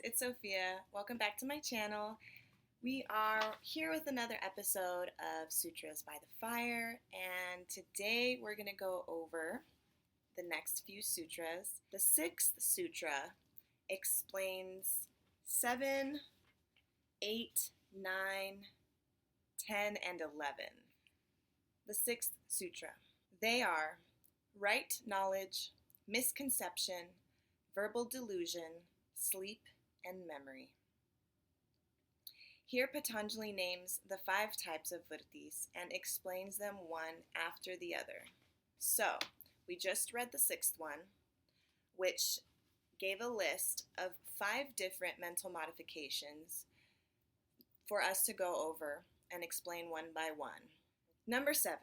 it's Sophia. Welcome back to my channel. We are here with another episode of Sutras by the Fire, and today we're going to go over the next few sutras. The sixth sutra explains 7, 8, 9, 10, and 11. The sixth sutra. They are right knowledge, misconception, verbal delusion, sleep, and memory. Here Patanjali names the 5 types of vrittis and explains them one after the other. So, we just read the 6th one, which gave a list of 5 different mental modifications for us to go over and explain one by one. Number 7.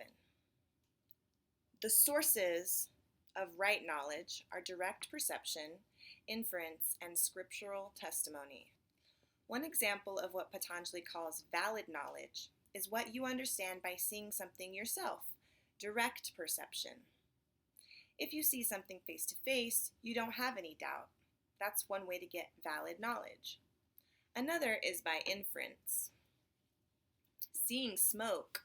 The sources of right knowledge are direct perception, inference, and scriptural testimony. One example of what Patanjali calls valid knowledge is what you understand by seeing something yourself, direct perception. If you see something face to face, you don't have any doubt. That's one way to get valid knowledge. Another is by inference. Seeing smoke,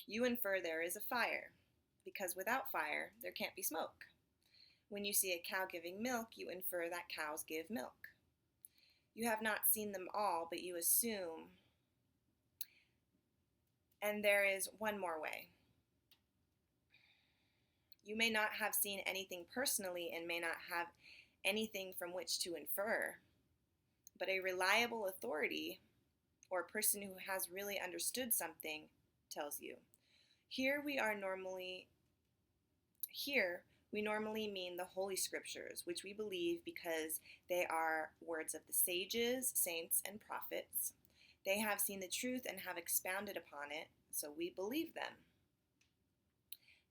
you infer there is a fire, because without fire, there can't be smoke. When you see a cow giving milk, you infer that cows give milk. You have not seen them all, but you assume. And there is one more way. You may not have seen anything personally and may not have anything from which to infer, but a reliable authority or a person who has really understood something tells you. Here we normally mean the Holy Scriptures, which we believe because they are words of the sages, saints, and prophets. They have seen the truth and have expounded upon it, so we believe them.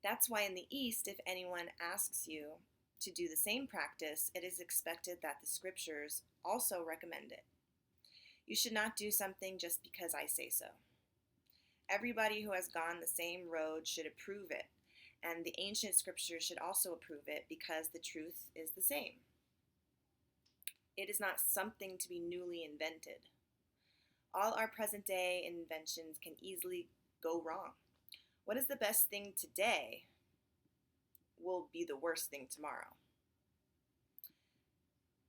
That's why in the East, if anyone asks you to do the same practice, it is expected that the Scriptures also recommend it. You should not do something just because I say so. Everybody who has gone the same road should approve it, and the ancient scriptures should also approve it because the truth is the same. It is not something to be newly invented. All our present day inventions can easily go wrong. What is the best thing today will be the worst thing tomorrow.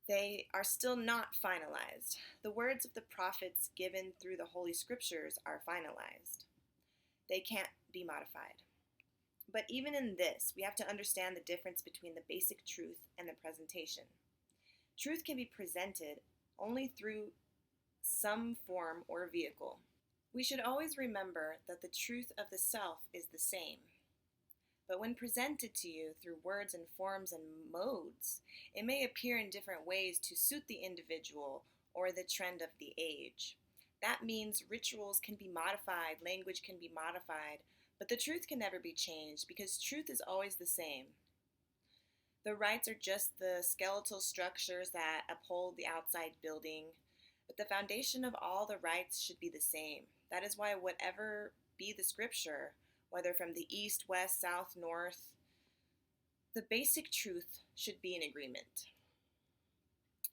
They are still not finalized. The words of the prophets given through the Holy Scriptures are finalized. They can't be modified. But even in this, we have to understand the difference between the basic truth and the presentation. Truth can be presented only through some form or vehicle. We should always remember that the truth of the self is the same. But when presented to you through words and forms and modes, it may appear in different ways to suit the individual or the trend of the age. That means rituals can be modified, language can be modified, but the truth can never be changed because truth is always the same. The rites are just the skeletal structures that uphold the outside building, but the foundation of all the rites should be the same. That is why whatever be the scripture, whether from the east, west, south, north, the basic truth should be in agreement.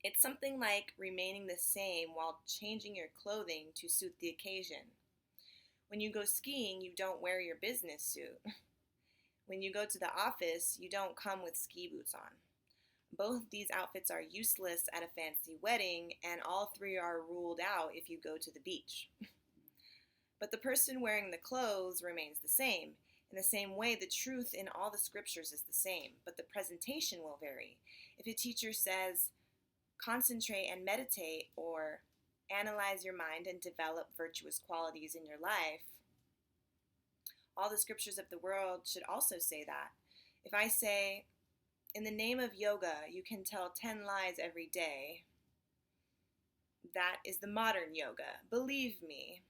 It's something like remaining the same while changing your clothing to suit the occasion. When you go skiing, you don't wear your business suit. When you go to the office, you don't come with ski boots on. Both these outfits are useless at a fancy wedding, and all 3 are ruled out if you go to the beach. But the person wearing the clothes remains the same. In the same way, the truth in all the scriptures is the same, but the presentation will vary. If a teacher says, concentrate and meditate, or analyze your mind and develop virtuous qualities in your life, all the scriptures of the world should also say that. If I say, in the name of yoga, you can tell 10 lies every day, that is the modern yoga. Believe me.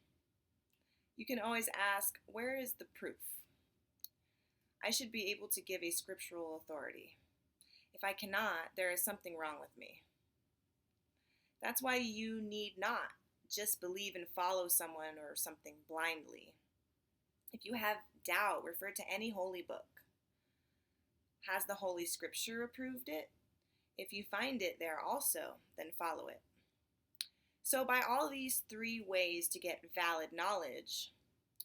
You can always ask, where is the proof? I should be able to give a scriptural authority. If I cannot, there is something wrong with me. That's why you need not just believe and follow someone or something blindly. If you have doubt, refer to any holy book. Has the Holy Scripture approved it? If you find it there also, then follow it. So by all these three ways to get valid knowledge,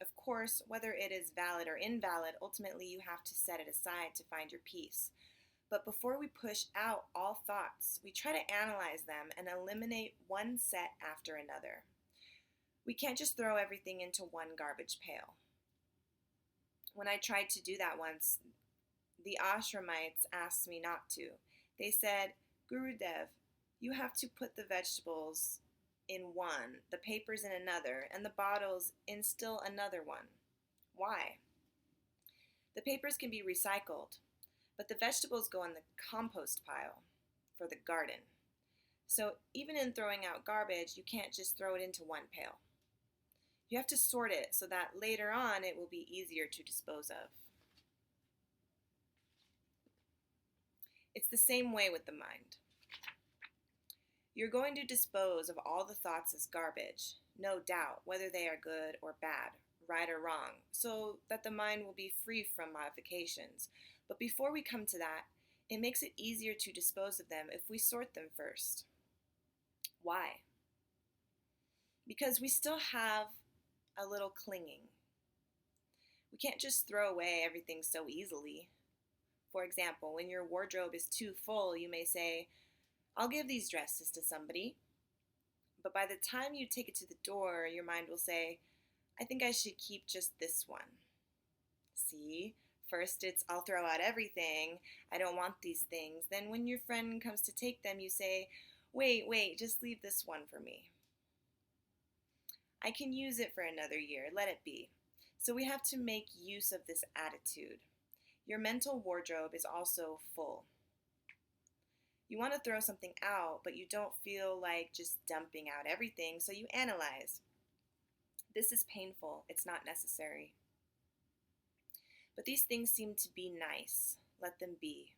of course, whether it is valid or invalid, ultimately you have to set it aside to find your peace. But before we push out all thoughts, we try to analyze them and eliminate one set after another. We can't just throw everything into one garbage pail. When I tried to do that once, the ashramites asked me not to. They said, Gurudev, you have to put the vegetables in one, the papers in another, and the bottles in still another one. Why? The papers can be recycled, but the vegetables go in the compost pile for the garden. So even in throwing out garbage, you can't just throw it into one pail. You have to sort it so that later on it will be easier to dispose of. It's the same way with the mind. You're going to dispose of all the thoughts as garbage, no doubt, whether they are good or bad, right or wrong, so that the mind will be free from modifications. But before we come to that, it makes it easier to dispose of them if we sort them first. Why? Because we still have a little clinging. We can't just throw away everything so easily. For example, when your wardrobe is too full, you may say, I'll give these dresses to somebody. But by the time you take it to the door, your mind will say, I think I should keep just this one. See? First it's, I'll throw out everything. I don't want these things. Then when your friend comes to take them, you say, wait, just leave this one for me. I can use it for another year. Let it be. So we have to make use of this attitude. Your mental wardrobe is also full. You want to throw something out, but you don't feel like just dumping out everything, so you analyze. This is painful. It's not necessary. But these things seem to be nice. Let them be.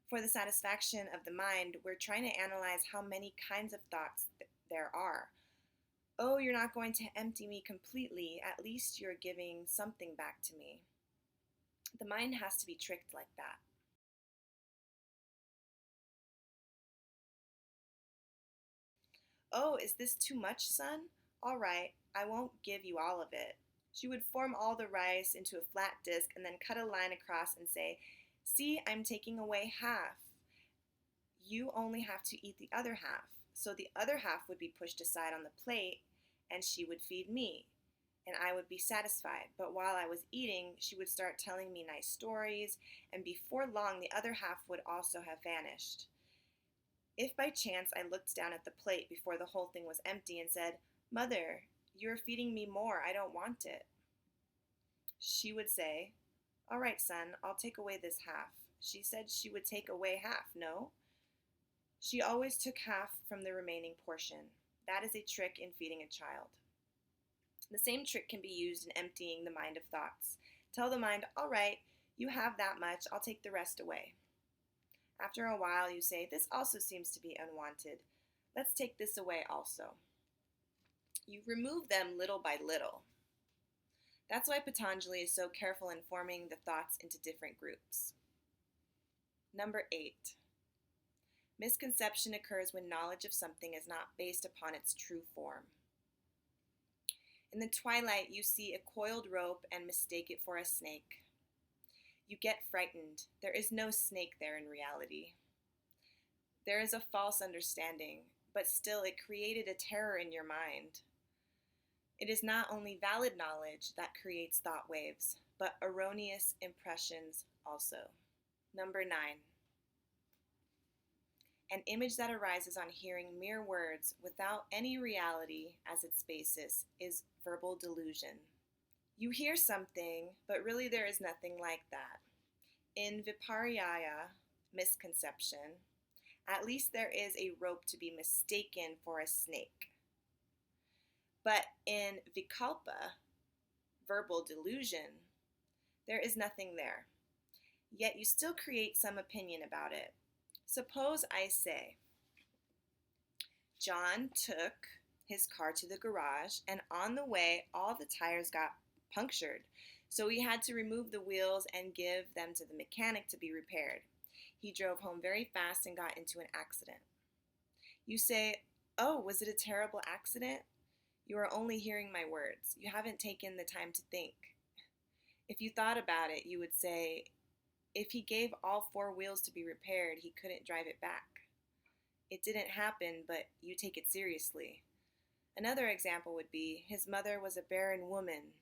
For the satisfaction of the mind, we're trying to analyze how many kinds of thoughts there are. Oh, you're not going to empty me completely. At least you're giving something back to me. The mind has to be tricked like that. Oh, is this too much, son? All right, I won't give you all of it. She would form all the rice into a flat disc and then cut a line across and say, see, I'm taking away half. You only have to eat the other half. So the other half would be pushed aside on the plate and she would feed me. And I would be satisfied. But while I was eating, she would start telling me nice stories, and before long the other half would also have vanished. If by chance I looked down at the plate before the whole thing was empty and said, Mother, you're feeding me more, I don't want it, she would say, all right, son, I'll take away this half. She said she would take away half, no? She always took half from the remaining portion. That is a trick in feeding a child. The same trick can be used in emptying the mind of thoughts. Tell the mind, all right, you have that much, I'll take the rest away. After a while, you say, this also seems to be unwanted. Let's take this away also. You remove them little by little. That's why Patañjali is so careful in forming the thoughts into different groups. Number 8. Misconception occurs when knowledge of something is not based upon its true form. In the twilight, you see a coiled rope and mistake it for a snake. You get frightened. There is no snake there in reality. There is a false understanding, but still it created a terror in your mind. It is not only valid knowledge that creates thought waves, but erroneous impressions also. Number 9. An image that arises on hearing mere words without any reality as its basis is verbal delusion. You hear something, but really there is nothing like that. In Vipariyaya, misconception, at least there is a rope to be mistaken for a snake. But in Vikalpa, verbal delusion, there is nothing there. Yet you still create some opinion about it. Suppose I say, John took his car to the garage, and on the way, all the tires got punctured. So he had to remove the wheels and give them to the mechanic to be repaired. He drove home very fast and got into an accident. You say, "Oh, was it a terrible accident?" You are only hearing my words. You haven't taken the time to think. If you thought about it, you would say, if he gave all 4 wheels to be repaired, he couldn't drive it back. It didn't happen, but you take it seriously. Another example would be, his mother was a barren woman.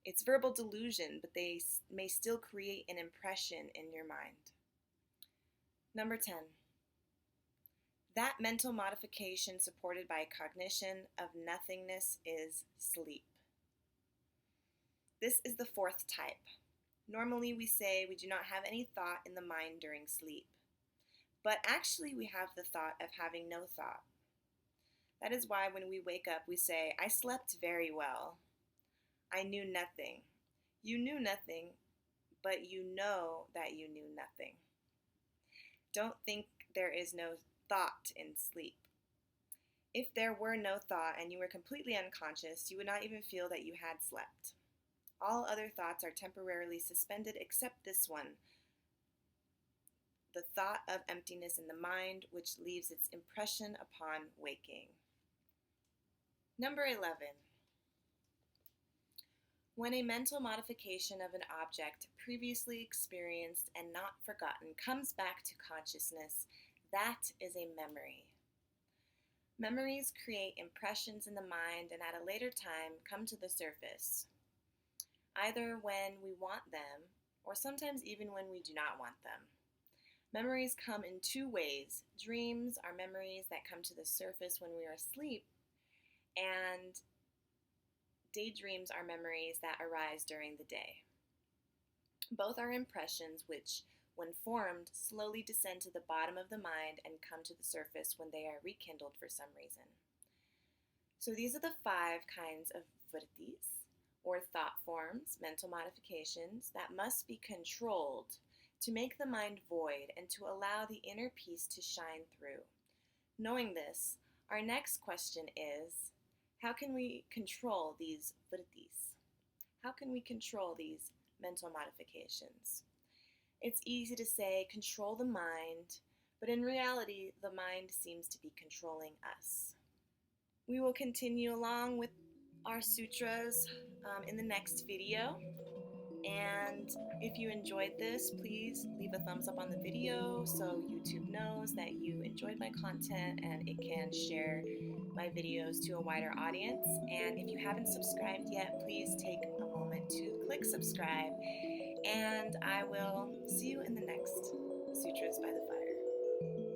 It's verbal delusion, but they may still create an impression in your mind. Number 10. That mental modification supported by cognition of nothingness is sleep. This is the 4th type. Normally we say we do not have any thought in the mind during sleep. But actually we have the thought of having no thought. That is why when we wake up we say, "I slept very well. I knew nothing." You knew nothing, but you know that you knew nothing. Don't think there is no thought in sleep. If there were no thought and you were completely unconscious, you would not even feel that you had slept. All other thoughts are temporarily suspended except this one, the thought of emptiness in the mind, which leaves its impression upon waking. Number 11. When a mental modification of an object previously experienced and not forgotten comes back to consciousness, that is a memory. Memories create impressions in the mind and at a later time come to the surface, either when we want them or sometimes even when we do not want them. Memories come in 2 ways. Dreams are memories that come to the surface when we are asleep, and daydreams are memories that arise during the day. Both are impressions which, when formed, slowly descend to the bottom of the mind and come to the surface when they are rekindled for some reason. So these are the 5 kinds of vrittis, or thought forms, mental modifications, that must be controlled to make the mind void and to allow the inner peace to shine through. Knowing this, our next question is, how can we control these vrittis? How can we control these mental modifications? It's easy to say control the mind, but in reality, the mind seems to be controlling us. We will continue along with our sutras in the next video. And if you enjoyed this, please leave a thumbs up on the video so YouTube knows that you enjoyed my content and it can share my videos to a wider audience. And if you haven't subscribed yet, please take a moment to click subscribe. And I will see you in the next Sutras by the Fire.